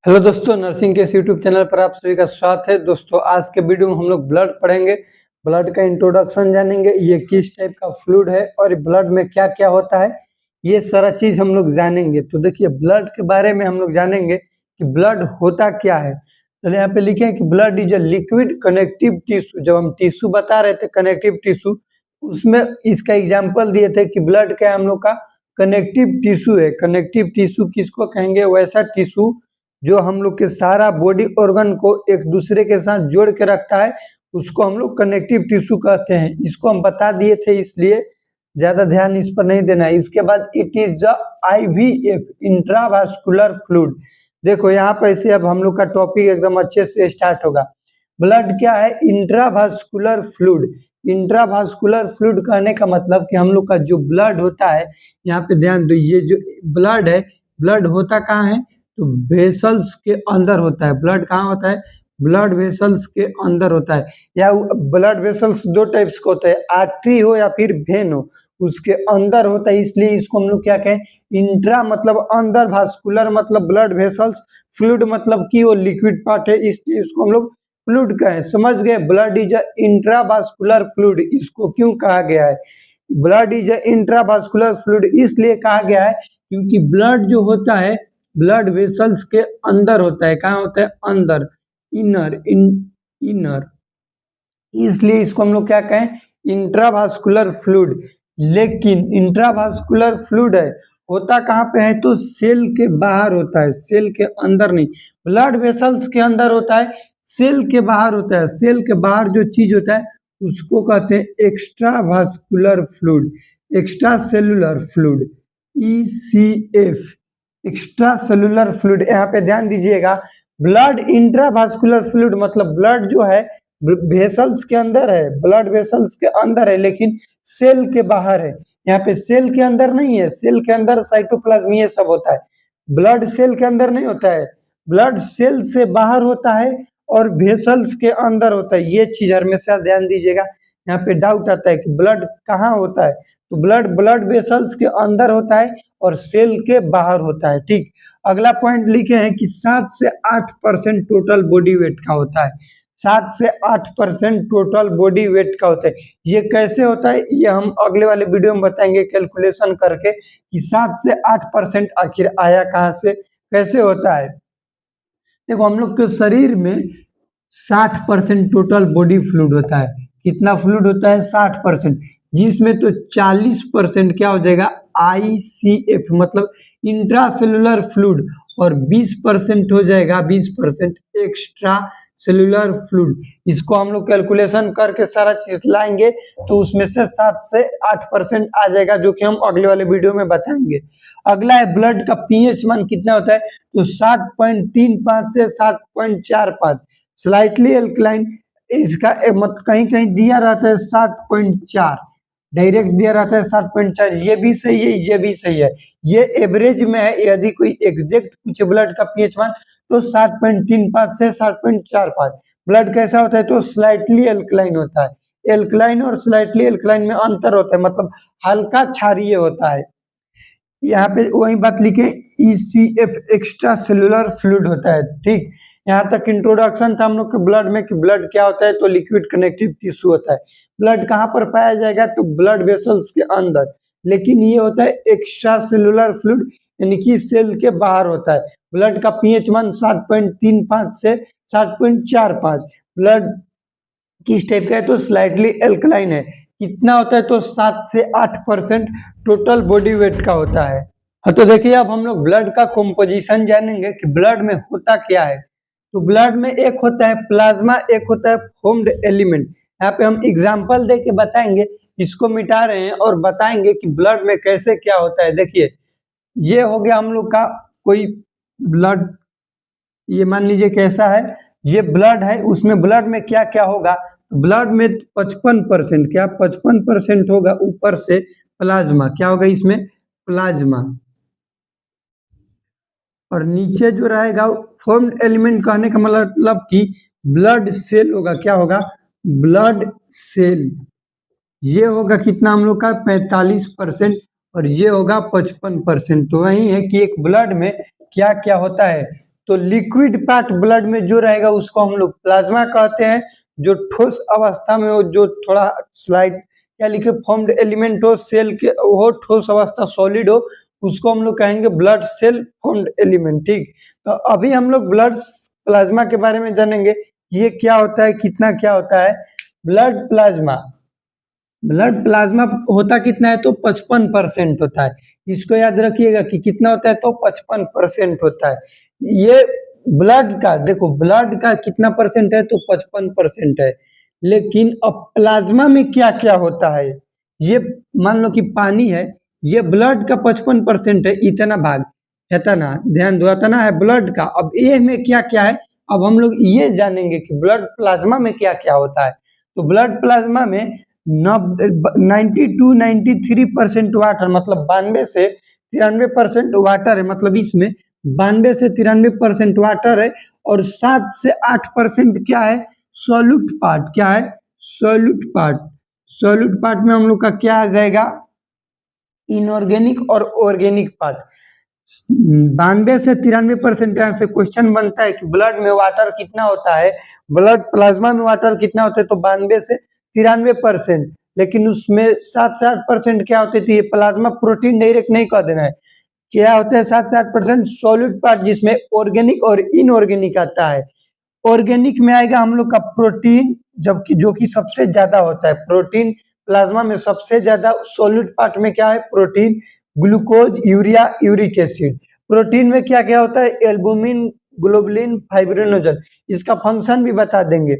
Hello दोस्तों, nursing के इस यूट्यूब चैनल पर आप सभी का स्वागत है। दोस्तों, आज के वीडियो में हम लोग ब्लड पढ़ेंगे, ब्लड का इंट्रोडक्शन जानेंगे, ये किस टाइप का फ्लूइड है और ब्लड में क्या क्या होता है, ये सारा चीज हम लोग जानेंगे। तो देखिए, ब्लड के बारे में हम लोग जानेंगे कि ब्लड होता क्या है। तो यहाँ पे लिखे हैं कि blood is a liquid connective tissue. जब हम टिश्यू बता रहे थे कनेक्टिव टिश्यू, उसमें इसका एग्जाम्पल दिए थे कि ब्लड क्या हम लोग का कनेक्टिव टिश्यू है। कनेक्टिव टिश्यू किसको कहेंगे? वैसा टिश्यू जो हम लोग के सारा बॉडी ऑर्गन को एक दूसरे के साथ जोड़ के रखता है, उसको हम लोग कनेक्टिव टिश्यू कहते हैं। इसको हम बता दिए थे, इसलिए ज्यादा ध्यान इस पर नहीं देना है। इसके बाद it is the IVF, intravascular fluid. देखो यहाँ पर ऐसे अब हम लोग का टॉपिक एकदम अच्छे से स्टार्ट होगा। ब्लड क्या है? Intravascular fluid. इंट्रावास्कुलर फ्लूइड कहने का मतलब कि हम लोग का जो ब्लड होता है, यहाँ पे ध्यान दो, ये जो ब्लड है, ब्लड होता कहाँ है? तो वेसल्स के अंदर होता है। ब्लड कहाँ होता है? ब्लड वेसल्स के अंदर होता है। या ब्लड वेसल्स दो टाइप्स के होते हैं, आर्टरी हो या फिर वेन हो, उसके अंदर होता है। इसलिए इसको हम लोग क्या कहें? इंट्रा मतलब अंदर, वास्कुलर मतलब ब्लड वेसल्स, फ्लूइड मतलब कि वो लिक्विड पार्ट है, इसलिए इसको हम लोग फ्लूइड कहें। समझ गए? Blood is a intravascular fluid. इसको क्यों कहा गया है? Blood is a intravascular fluid इसलिए कहा गया है क्योंकि ब्लड जो होता है ब्लड वेसल्स के अंदर होता है। कहाँ होता है? अंदर, इनर। इसलिए इसको हम लोग क्या कहें? Intravascular fluid. लेकिन इंट्रावास्कुलर फ्लूइड है, होता कहाँ पे है? तो सेल के बाहर होता है, सेल के अंदर नहीं। ब्लड वेसल्स के अंदर होता है, सेल के बाहर होता है। सेल के बाहर जो चीज होता है उसको कहते हैं extravascular fluid, extra cellular fluid, ECF, extra cellular fluid. यहाँ पे ध्यान दीजिएगा, ब्लड इंट्रावास्कुलर फ्लूइड मतलब ब्लड जो है वेसल्स के अंदर है, ब्लड वेसल्स के अंदर है, लेकिन सेल के बाहर है। यहाँ पे सेल के अंदर नहीं है, सेल के अंदर साइटोप्लाज्म ये सब होता है। ब्लड सेल के अंदर नहीं होता है, ब्लड सेल से बाहर होता है और वेसल्स के अंदर होता है। ये चीज हमेशा ध्यान दीजिएगा। यहाँ पे डाउट आता है कि ब्लड कहाँ होता है, तो ब्लड ब्लड वेसल्स के अंदर होता है और सेल के बाहर होता है। ठीक, अगला पॉइंट लिखे हैं कि 7 से 8% टोटल बॉडी वेट का होता है। 7 से 8% टोटल बॉडी वेट का होता है। ये कैसे होता है, ये हम अगले वाले वीडियो में बताएंगे कैलकुलेशन करके कि 7 से 8% आखिर आया कहाँ से, कैसे होता है। देखो, हम लोग के शरीर में 60% टोटल बॉडी फ्लूइड होता है। कितना फ्लूइड होता है? 60%, जिसमें तो 40% क्या हो जाएगा? ICF मतलब इंट्रासेलुलर फ्लूइड, और 20% हो जाएगा, 20% एक्स्ट्रा सेलुलर फ्लूइड। इसको हम लोग कैलकुलेशन करके सारा चीज लाएंगे तो उसमें से 7 से 8% आ जाएगा, जो कि हम अगले वाले वीडियो में बताएंगे। अगला है ब्लड का पीएच मान कितना होता है, तो 7.35 से 7.45, स्लाइटली एल्कलाइन। इसका कहीं कहीं दिया रहता है 7.4, डायरेक्ट दिया रहता है 7.4। ये भी सही है, ये भी सही है, ये एवरेज में है। यदि कोई एग्जैक्ट पूछे ब्लड का पीएच मान तो 7.35 से 7.45। ब्लड कैसा होता है? तो स्लाइटली एल्कलाइन होता है। एल्कलाइन और स्लाइटली एल्कलाइन में अंतर होता है, मतलब हल्का क्षारीय होता है। यहाँ पे वही बात लिखे, ECF एक्स्ट्रा सेलुलर फ्लूइड होता है। ठीक, यहाँ तक इंट्रोडक्शन था हम लोग के ब्लड में कि ब्लड क्या होता है, तो लिक्विड कनेक्टिव टिश्यू होता है। ब्लड कहाँ पर पाया जाएगा? तो ब्लड वेसल्स के अंदर, लेकिन ये होता है एक्स्ट्रा सेलुलर फ्लूइड, यानी कि सेल के बाहर होता है। ब्लड का पीएच मान 7.35 से 7.45। ब्लड किस टाइप का है? तो स्लाइटली एल्कलाइन है। कितना होता है? तो 7 से 8% टोटल बॉडी वेट का होता है। हाँ, तो देखिए अब हम लोग ब्लड का कंपोजिशन जानेंगे कि ब्लड में होता क्या है। तो ब्लड में एक होता है प्लाज्मा, एक होता है फॉर्म्ड एलिमेंट। यहाँ पे हम एग्जांपल दे के बताएंगे, इसको मिटा रहे हैं और बताएंगे कि ब्लड में कैसे क्या होता है। देखिए, ये हो गया हम लोग का कोई ब्लड, ये मान लीजिए कैसा है, ये ब्लड है, उसमें ब्लड में क्या क्या होगा? ब्लड में 55%, क्या 55% होगा ऊपर से प्लाज्मा। क्या होगा इसमें? प्लाज्मा। और नीचे जो रहेगा फॉर्म्ड एलिमेंट कहने का मतलब कि ब्लड सेल होगा। क्या होगा? Blood cell. ये होगा कितना हम लोग का? 45%, और ये होगा 55%। तो वही है कि एक ब्लड में क्या क्या होता है, तो लिक्विड पार्ट ब्लड में जो रहेगा उसको हम लोग प्लाज्मा कहते हैं। जो ठोस अवस्था में हो, जो थोड़ा स्लाइड क्या लिखे फॉर्म्ड एलिमेंट हो, सेल के हो, ठोस अवस्था सॉलिड हो, उसको हम लोग कहेंगे ब्लड सेल फॉर्म्ड एलिमेंट। ठीक, तो अभी हम लोग ब्लड प्लाज्मा के बारे में जानेंगे, ये क्या होता है, कितना क्या होता है। ब्लड प्लाज्मा होता कितना है, तो 55% होता है। इसको याद रखिएगा कि कितना होता है, तो 55% होता है। ये ब्लड का देखो, ब्लड का कितना परसेंट है, तो 55% है। लेकिन अब प्लाज्मा में क्या क्या होता है, ये मान लो कि पानी है, ये ब्लड का 55% है, इतना भाग है ना, ध्यान दो, इतना है ब्लड का। अब ये में क्या क्या है, अब हम लोग ये जानेंगे कि ब्लड प्लाज्मा में क्या क्या होता है। तो ब्लड प्लाज्मा में 92-93% वाटर, मतलब 92 से 93% वाटर है, मतलब इसमें 92 से 93% वाटर है, और 7 से 8% क्या है, सॉल्यूट पार्ट। क्या है, सॉल्यूट पार्ट। सॉल्यूट पार्ट में हम लोग का क्या आ जाएगा, इनऑर्गेनिक और ऑर्गेनिक पार्ट। 92 से 93% यहाँ से क्वेश्चन बनता है कि ब्लड में वाटर कितना होता है, ब्लड प्लाज्मा में वाटर कितना होता है, तो 92 से 93%। लेकिन उसमें 7 से 8% क्या होते थे, ये प्लाज्मा प्रोटीन डायरेक्ट नहीं कह देना है, क्या होता है 7 से 8% सॉलिड पार्ट, जिसमें ऑर्गेनिक और इनऑर्गेनिक आता है। ऑर्गेनिक में आएगा हम लोग का प्रोटीन, जबकि जो कि सबसे ज्यादा होता है प्रोटीन प्लाज्मा में, सबसे ज्यादा सॉलिड पार्ट में क्या है, protein, glucose, urea, uric acid. Protein में क्या क्या होता है, एल्बुमिन, ग्लोबुलिन, फाइब्रिनोजन। इसका फंक्शन भी बता देंगे।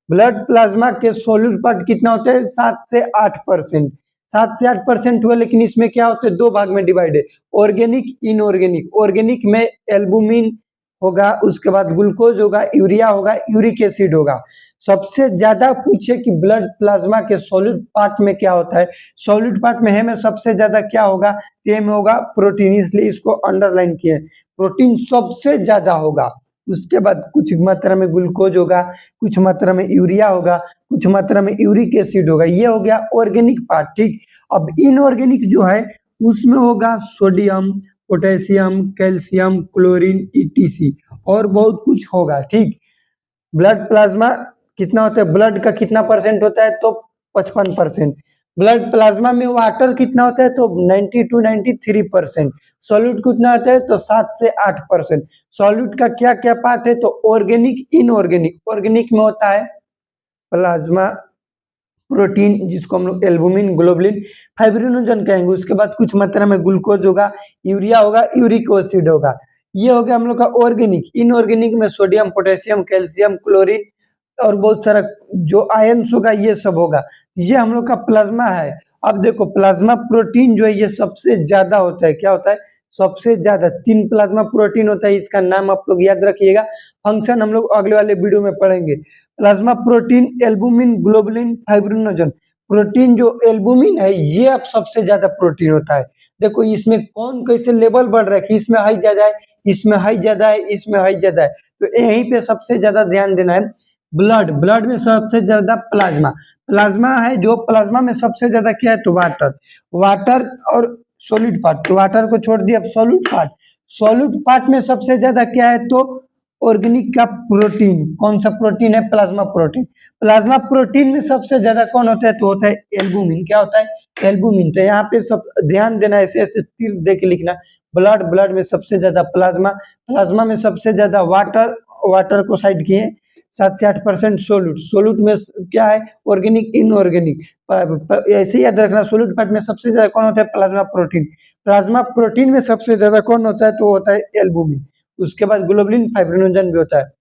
ब्लड प्लाज्मा के सॉलिड पार्ट कितना होता है, 7 से 8%। 7 से 8% हुआ, लेकिन इसमें क्या होता है, दो भाग में डिवाइड है, ऑर्गेनिक, इनऑर्गेनिक। ऑर्गेनिक में एल्बुमिन होगा, उसके बाद ग्लूकोज होगा, यूरिया होगा, यूरिक एसिड होगा। सबसे ज्यादा पूछे कि ब्लड प्लाज्मा के सॉलिड पार्ट में क्या होता है, सॉलिड पार्ट में है में सबसे ज्यादा क्या होगा, ये में होगा प्रोटीन, इसलिए इसको अंडरलाइन किए, प्रोटीन सबसे ज्यादा होगा। उसके बाद कुछ मात्रा में ग्लूकोज होगा, कुछ मात्रा में यूरिया होगा, कुछ मात्रा में यूरिक एसिड होगा। ये हो गया ऑर्गेनिक पार्ट। ठीक, अब इनऑर्गेनिक जो है उसमें होगा sodium, potassium, calcium, chlorine, etc, और बहुत कुछ होगा। ठीक, ब्लड प्लाज्मा कितना होता है, ब्लड का कितना परसेंट होता है, तो 55%। ब्लड प्लाज्मा में वाटर कितना होता है, तो 90-93%। सॉल्यूट कितना होता है, तो 7 से 8%। सॉल्यूट का क्या क्या पार्ट है, तो ऑर्गेनिक, इनऑर्गेनिक। ऑर्गेनिक में होता है प्लाज्मा, प्रोटीन, जिसको हम लोग एल्बुमिन, ग्लोबुलिन, फाइब्रिनोजन कहेंगे। उसके बाद कुछ मात्रा में ग्लूकोज होगा, यूरिया होगा, यूरिक एसिड होगा। ये हो गया हम लोग का ऑर्गेनिक। इनऑर्गेनिक में सोडियम, पोटेशियम, कैल्शियम, क्लोरीन, और बहुत सारा जो आयंस होगा, ये सब होगा। ये हम लोग का प्लाज्मा है। अब देखो, प्लाज्मा प्रोटीन जो है ये सबसे ज्यादा होता है। क्या होता है, सबसे ज्यादा 3 प्लाज्मा प्रोटीन होता है, इसका नाम आप लोग याद रखिएगा। फंक्शन हम लोग अगले वाले वीडियो में पढ़ेंगे। Plasma protein, albumin, globulin, fibrinogen. Protein जो एल्बुमिन है, ये अब सबसे ज्यादा प्रोटीन होता है। देखो इसमें कौन कैसे लेवल बढ़ रहा है कि इसमें हाई ज्यादा है, इसमें हाई ज्यादा है, इसमें हाई ज्यादा है, तो यहीं पे सबसे ज्यादा ध्यान देना है। ब्लड में सबसे ज्यादा प्लाज्मा है, जो प्लाज्मा में सबसे ज्यादा क्या है, तो वाटर और सॉलिड पार्ट। तो वाटर को छोड़ दिया, अब सॉलिड पार्ट में सबसे ज्यादा क्या है, तो ऑर्गेनिक का प्रोटीन। कौन सा प्रोटीन है, प्लाज्मा प्रोटीन। प्लाज्मा प्रोटीन में सबसे ज्यादा कौन होता है, तो होता है एल्बुमिन। क्या होता है, एल्बुमिन। तो यहाँ पे सब ध्यान देना, ऐसे ऐसे तीर दे के लिखना। ब्लड में सबसे ज्यादा प्लाज्मा में सबसे ज्यादा वाटर को साइड किए, 7 से 8% सोलूट में क्या है, ऑर्गेनिक, इनऑर्गेनिक। ऐसे याद रखना, सोलूट पार्ट में सबसे ज्यादा कौन होता है, प्लाज्मा प्रोटीन में सबसे ज्यादा कौन होता है, तो होता है एल्बुमिन। उसके बाद ग्लोबुलिन, फाइब्रिनोजन भी होता है।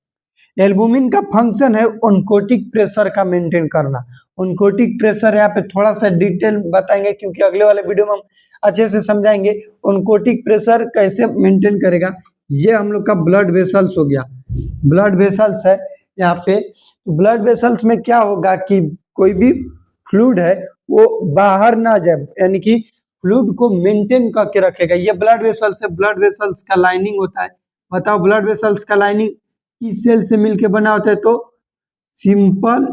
एल्बुमिन का फंक्शन है ऑन्कोटिक प्रेशर का मेंटेन करना। ऑन्कोटिक प्रेशर यहाँ पे थोड़ा सा डिटेल बताएंगे, क्योंकि अगले वाले वीडियो में हम अच्छे से समझाएंगे ऑन्कोटिक प्रेशर कैसे मेंटेन करेगा। ये हम लोग का ब्लड वेसल्स हो गया, ब्लड वेसल्स है यहाँ पे। ब्लड वेसल्स में क्या होगा कि कोई भी फ्लूइड है वो बाहर ना जाए, यानी कि फ्लूइड को मेंटेन करके रखेगा। ये ब्लड वेसल्स है। ब्लड वेसल्स का लाइनिंग होता है। बताओ, ब्लड वेसल्स का लाइनिंग किस सेल से मिलके बना होता है, तो सिंपल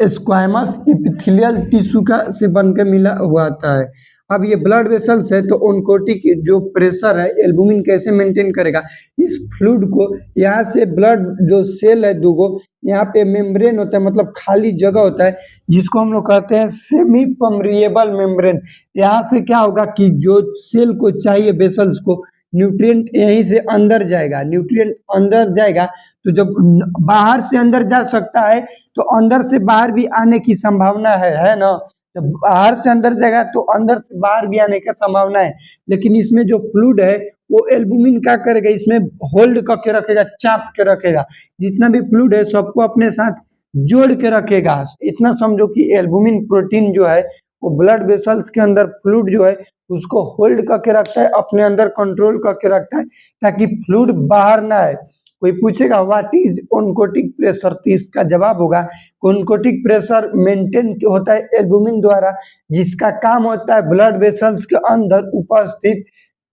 स्क्वामस एपिथेलियल टिश्यू का से बनकर मिला हुआ आता है। अब ये ब्लड वेसल्स है तो ओन्कोटिक जो प्रेशर है एल्बुमिन कैसे मेंटेन करेगा, इस फ्लूइड को यहाँ से ब्लड जो सेल है दूगो, यहाँ पे मेम्ब्रेन होता है मतलब खाली जगह होता है जिसको हम लोग कहते हैं सेमी परमिएबल मेम्ब्रेन। यहाँ से क्या होगा कि जो सेल को चाहिए वेसल्स को न्यूट्रिएंट यहीं से अंदर जाएगा, न्यूट्रिएंट अंदर जाएगा तो जब बाहर से अंदर जा सकता है तो अंदर से बाहर भी आने की संभावना है ना। जब बाहर से अंदर जाएगा तो अंदर से बाहर भी आने का संभावना है, लेकिन इसमें जो फ्लूइड है वो एल्बुमिन क्या करेगा, इसमें होल्ड करके रखेगा, चाप के रखेगा, जितना भी फ्लूइड है सबको अपने साथ जोड़ के रखेगा। इतना समझो कि एल्बुमिन प्रोटीन जो है वो ब्लड वेसल्स के अंदर फ्लूइड जो है उसको होल्ड करके रखता है, अपने अंदर कंट्रोल करके रखता है ताकि फ्लूइड बाहर ना आए। कोई पूछेगा व्हाट इज ओन्कोटिक प्रेशर, तो इसका जवाब होगा ओन्कोटिक प्रेशर मेंटेन होता है एल्बुमिन द्वारा, जिसका काम होता है ब्लड वेसल्स के अंदर उपस्थित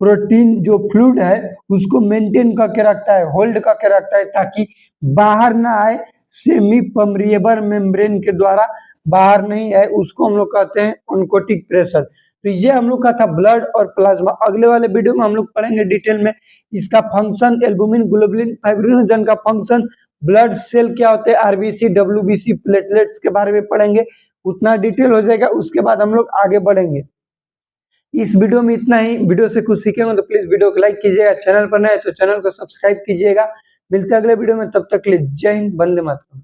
प्रोटीन जो फ्लूइड है उसको मेंटेन करके रखता है, होल्ड करके रखता है ताकि बाहर ना आए, सेमी परमिएबल मेम्ब्रेन के द्वारा बाहर नहीं आए, उसको हम लोग कहते हैं ओन्कोटिक प्रेशर। तो ये हम लोग का था ब्लड और प्लाज्मा। अगले वाले वीडियो में हम लोग पढ़ेंगे डिटेल में इसका फंक्शन, एल्बुमिन ग्लोबुलिन फाइब्रिनोजन का फंक्शन, ब्लड सेल क्या होते हैं, आरबीसी डब्ल्यूबीसी प्लेटलेट्स के बारे में पढ़ेंगे, उतना डिटेल हो जाएगा, उसके बाद हम लोग आगे बढ़ेंगे। इस वीडियो में इतना ही। वीडियो से कुछ सीखेंगे तो प्लीज वीडियो को लाइक कीजिएगा, चैनल पर नए तो चैनल को सब्सक्राइब कीजिएगा। मिलते हैं अगले वीडियो में, तब तक के लिए जय हिंद, वंदे मातरम।